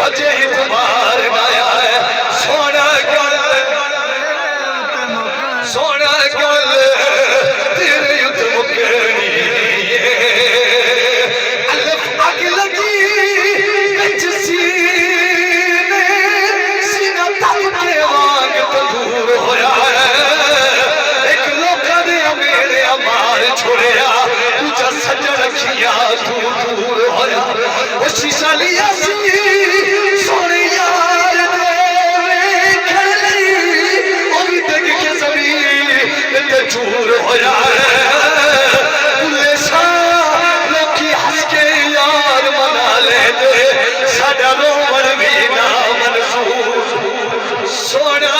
اجے اتبار نایا ہے سونا گل تیرے یت مکرنی الف اگ لگی کچھ سینے سینہ تب کے وانگ تدور ہویا ہے ایک لوکا دیا میرے امار چھوڑیا تجھا سجا رکھیا دور ہویا وہ شیشہ لیا سی سونے یار دے کھلی اور دیکھ کے زمین تے چور ہویا ہے بلے شاہ لوکی ہس کے یار منا لے دے ساڑا رومن بھی نا منصور سونا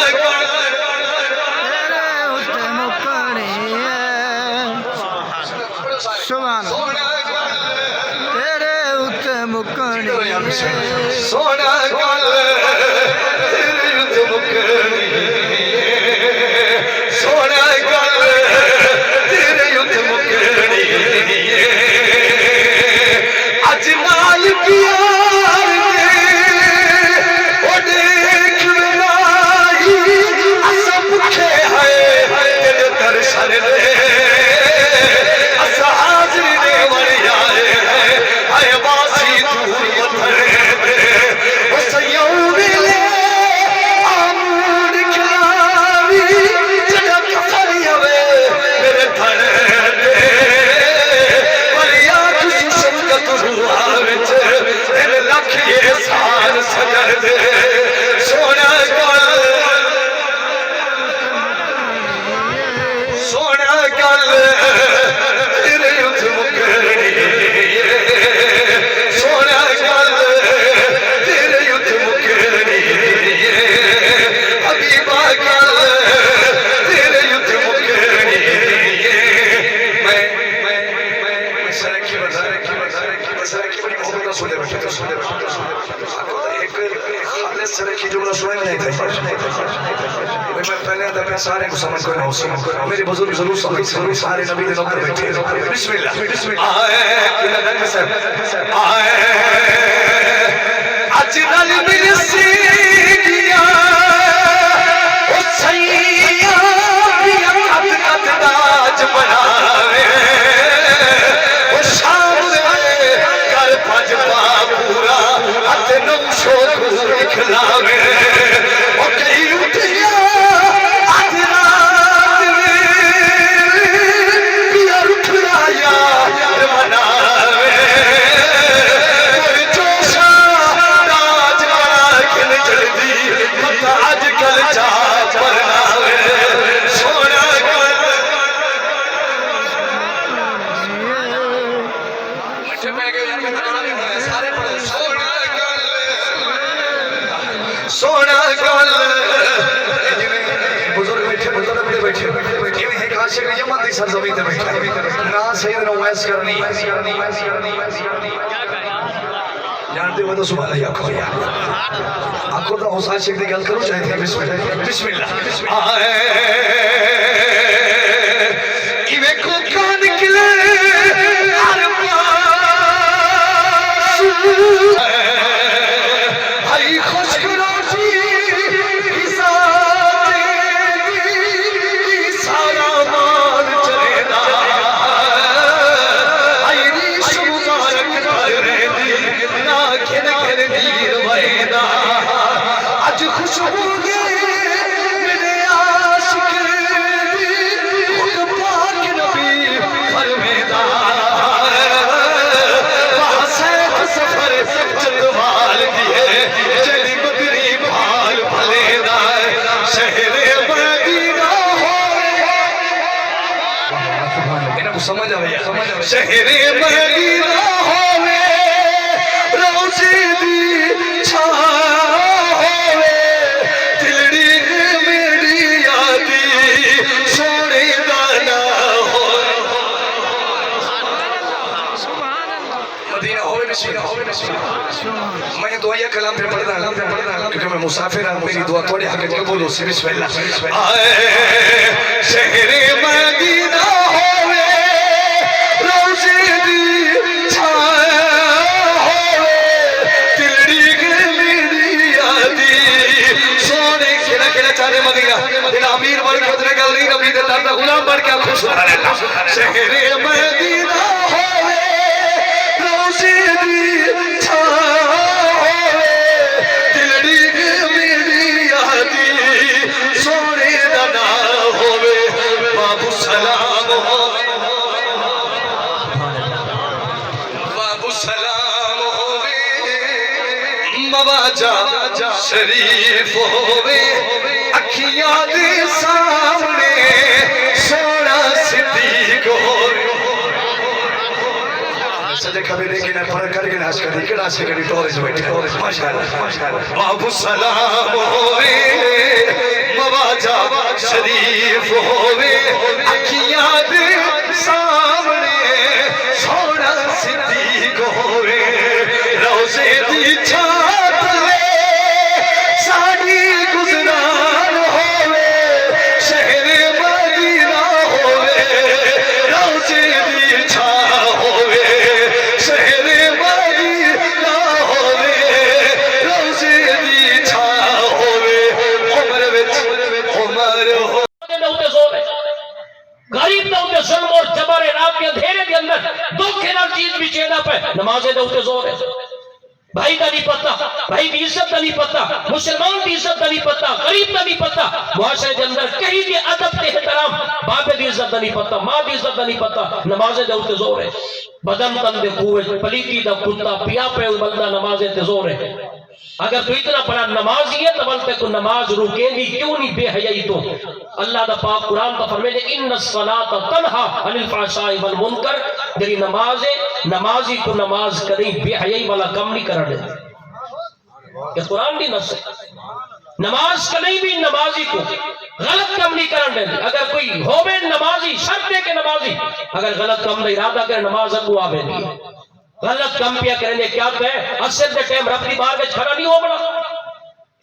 سونا گل تیرے یت مکرنی سونا گل تیرے یت مکرنی اج نال پیار دے او دیکھ لائی اسا بکھے ہے تیرے درشن دے اسا حاضر دے وڑی آئے ہیں آئے باسی دور سجر دے سونا گل تیرے یت مکرنی سونا گل تیرے یت مکرنی حبیبہ گل تیرے یت مکرنی میں سرکی بڑی محبت سنے بیٹھے خالص سرکی جملہ سنے نہیں تھا میں پہلے دفعہ سارے کو سمجھ کوئی نہ ہو میری بزرگ ضرور سمجھ سارے نبی دے نوکر بیٹھے بسم اللہ آئے اجنال مرسی گیا او سیاں بیا قد تاج بناوے او شام دے کر پج پورا ہاتھ نو شو کھلاوے او کئی اٹھیا آج رات میں پیا رکھ رایا مناوے کوئی جوشا راج بڑا کھل جلدی مطا آج کل جا پرناوے سونا گل سونا گل بزرگ بیٹھے ایک عاشق یمن دی سرزمین تے بیٹھا نا سیدنا اویس کرنی جانتے ہو تو سبحان اللہ آکھو یا آکھو تو اس عاشق دی گل کرو چاہتے ہیں بسم اللہ ایوے کو کان نکلے ہائی خوش کرو جی سارا مان چلے دا آئی ریش مبارک کرے دی نا کھن دیر ویدا اج خوش ہو گئے میرے عاشق خود پاک نبی فرمیدا وہاں سیف سفر چندوال دیئے چلی بدری بھال بھلے دائے شہر مدینہ ہوئے انہاں کو سمجھ آیا شہر مدینہ ہوئے روزی دی چھا ہوئے دلڑی میری یادی سونے دانا ہوئے مدینہ ہوئے بسم اللہ میں دعائیہ کلام پہ پڑھنا کیونکہ میں مسافر ہوں میری دعا تھوڑی حق قبول ہو سی بسم اللہ آئے شہر مدینہ ہوئے روزی دی چھائے ہوئے دلڑی گرمی سبحان اللہ شہر مدینہ ہوئے روزی دی چھا ہوئے دل ڈیگ میری یادی سونے دنا ہوئے بابو سلام ہوئے بابو سلام ہوئے مواجہ شریف ہوئے اکھیاں دے سامنے سونا صدیق ہوئے سجے کبھی دیکھیں نہ پڑھ کر کے ناش کر دیکھیں ناش کر دیکھیں ٹورج بیٹھے ماشاءاللہ بابو سلام ہوئے مواجہ شریف ہوئے اکھیاں دے سامنے سونا صدیق ہوئے روزے دی چھات لے ساری گزران ہوئے شہر مدینہ ہوئے روزے دی چھا ہوئے شہر مدینہ ہوئے روزے دی چھا ہوئے عمر وچ عمر ہو غریب دا ہوتے ظلم اور جبر رات کے اندھیرے کے اندر دو کھینا چیز بھی چینا پہ نمازیں دا ہوتے زور ہے بھائی دا نہیں پتا بھائی دی عزت دا نہیں پتا مسلمان دی عزت دا نہیں پتا غریب دا نہیں پتا معاشرے کے اندر کہیں دی ادب تے احترام باپ دی عزت دا نہیں پتا ماں دی عزت دا نہیں پتا نمازیں دا ہوتے زور ہے بدن تن دے قوت پلیتی دا کتا پیا پہ بندہ نمازیں تے زور ہے اگر تو اتنا بڑا نمازی ہے تو بلتے کو نماز روکیں گی کیوں نہیں بے حیائی تو اللہ دا پاک قرآن کا فرمیدے ان الصلاۃ تنہا عن الفحشاء والمنکر جری نمازی کو نماز کریں بے حیائی والا کم نہیں کر دے یہ قرآن دی نص ہے نماز کریں بھی نمازی کو غلط کم نہیں کر دے اگر کوئی ہوئے نمازی شرط ہے کہ نمازی اگر غلط کم دا ارادہ کرے نماز اگو آبے نہیں غلط کم پیا کریں گے کیا کہے اثر دے ٹیم رب دی بار میں کھڑا نہیں ہو بڑا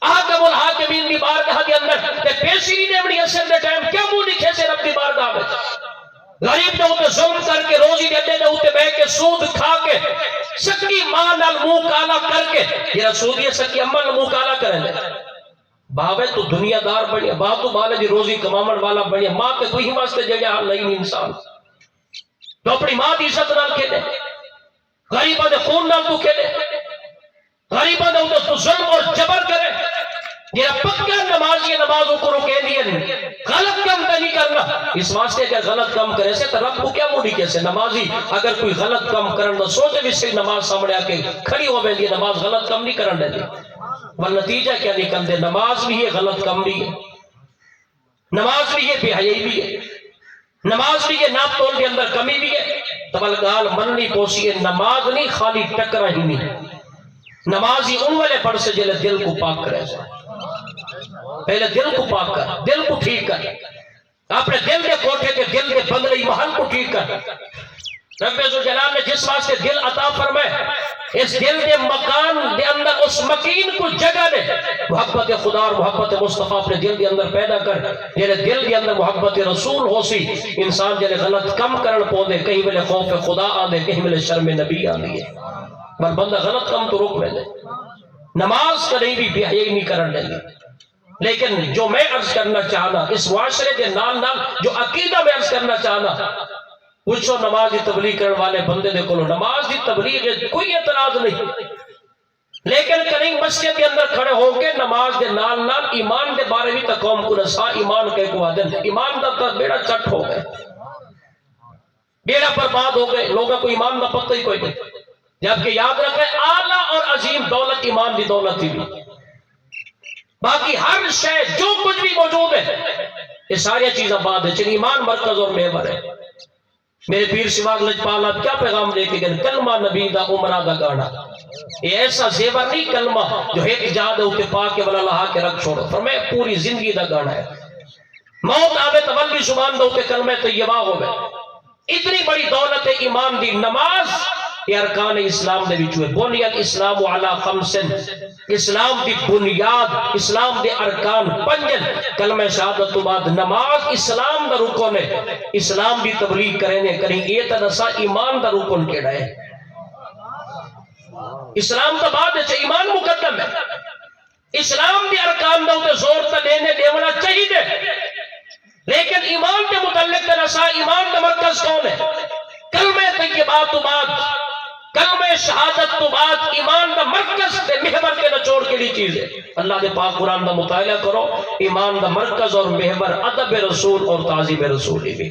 آکم الحاکمین دی بار کہا دی اندر تے پیسی نہیں دے بڑی اثر دے ٹیم کیا منہ دکھے سے رب دی بار میں غریب دے ہوتے ظلم کر کے روزی دے ہوتے بے کے سود کھا کے سکی ماں نال منہ کالا کر کے یہ سودی سکی اماں نال منہ کالا کریں گے باوے تو دنیا دار بڑی ہے باپ تو بالے جی روزی کمامن والا بڑی ہے ماں تے کوئی ہی واسطے جگہ حال نہیں انسان تو اپنی ماں دی عزت نال کھیلے غریبہ دے خون نال تو کھیلے غریبہ دے ہوتے تو ظلم اور جبر کرے یہ پکا نمازی نمازوں کو روکے دیئے نہیں غلط کم نہیں کرنا اس واسطے کہ غلط کم کرے سے تو رب کو کیا موڑی کیسے نمازی اگر کوئی غلط کم کرنا سوچے بھی سے نماز سامنے آکے کھڑی ہو بیندی نماز غلط کم نہیں کرنے دے والنتیجہ کیا نکل دے نماز بھی ہے غلط کم بھی ہے نماز بھی ہے بے حیائی بھی ہے نماز بھی ہے ناپ تول کے اندر کمی بھی ہے تبلگال مننی پوسی ہے نماز نہیں خالی ٹکرہ ہی نہیں نمازی ان والے پڑھ سے جلے دل کو پاک کرے پہلے دل کو پاک کر دل کو ٹھیک کر اپنے دل کے کوٹھے کے دل کے بندلی محل کو ٹھیک کر رب ذوالجلال نے جس واسطے دل عطا فرمائے اس دل کے مکان دے اندر اس مکین کو جگہ دے محبت خدا اور محبت مصطفیٰ اپنے دل کے اندر پیدا کر جیلے دل کے اندر محبت رسول ہو سی انسان جیلے غلط کم کرن پو دے کہیں ملے خوف خدا آدھے کہیں ملے شرم نبی آدھے بل بندہ غلط کم تو رک میں دے نماز کریں بھی بے حیائی نہیں کرن دیں گے لیکن جو میں عرض کرنا چاہنا اس معاشرے کے نال نال جو عقیدہ میں عرض کرنا چاہنا پوچھو نماز دی تبلیغ کرنے والے بندے دے کولو نماز دی تبلیغ کوئی اعتراض نہیں لیکن کہیں مسجد کے اندر کھڑے ہو کے نماز دے نال نال ایمان دے بارے بھی تا قوم کو نسا ایمان کے کو آدن ایمان دا تا بیڑا چٹ ہو گئے بیڑا برباد ہو گئے لوگوں کو ایمان دا پتہ ہی کوئی نہیں جبکہ یاد رکھے اعلیٰ اور عظیم دولت ایمان دی دولت ہی بھی باقی ہر شے جو کچھ بھی موجود ہے یہ ساری چیزیں بعد ہے چلی ایمان مرکز اور محور ہے میرے پیر سواگ لجپال آپ کیا پیغام لے کے گئے کلمہ نبی دا عمرہ دا گانا یہ ایسا زیور نہیں کلمہ جو ایک جاد ہے اسے پاک کے والا لہا کے رکھ چھوڑو فرمائے پوری زندگی دا گانا ہے موت آوے تولوی زبان دا اسے کلمہ طیبہ ہو گئے اتنی بڑی دولت ہے ایمان دی نماز یہ ارکان اسلام دے وچ ہوئے بنی الاسلام علی خمس اسلام دی بنیاد اسلام دے ارکان پنجن کلمہ شہادت تو بعد نماز اسلام دا رکن ہے اسلام دی تبلیغ کرنے کریں یہ تنسا ایمان دا رکن کیڑا ہے اسلام دا بعد ہے ایمان مقدم ہے اسلام دی ارکان دا تے زور تا دینے دیونا چاہیے لیکن ایمان کے متعلق تنسا دسا ایمان دا مرکز کون ہے؟ کلمہ طیبات تو بعد، کلمہ شہادت تو بعد ایمان دا مرکز تے محور کے نچوڑ کے لیے چیز ہے۔ اللہ دے پاک قرآن دا مطالعہ کرو، ایمان دا مرکز اور محور ادب رسول اور تعظیم رسول بھی۔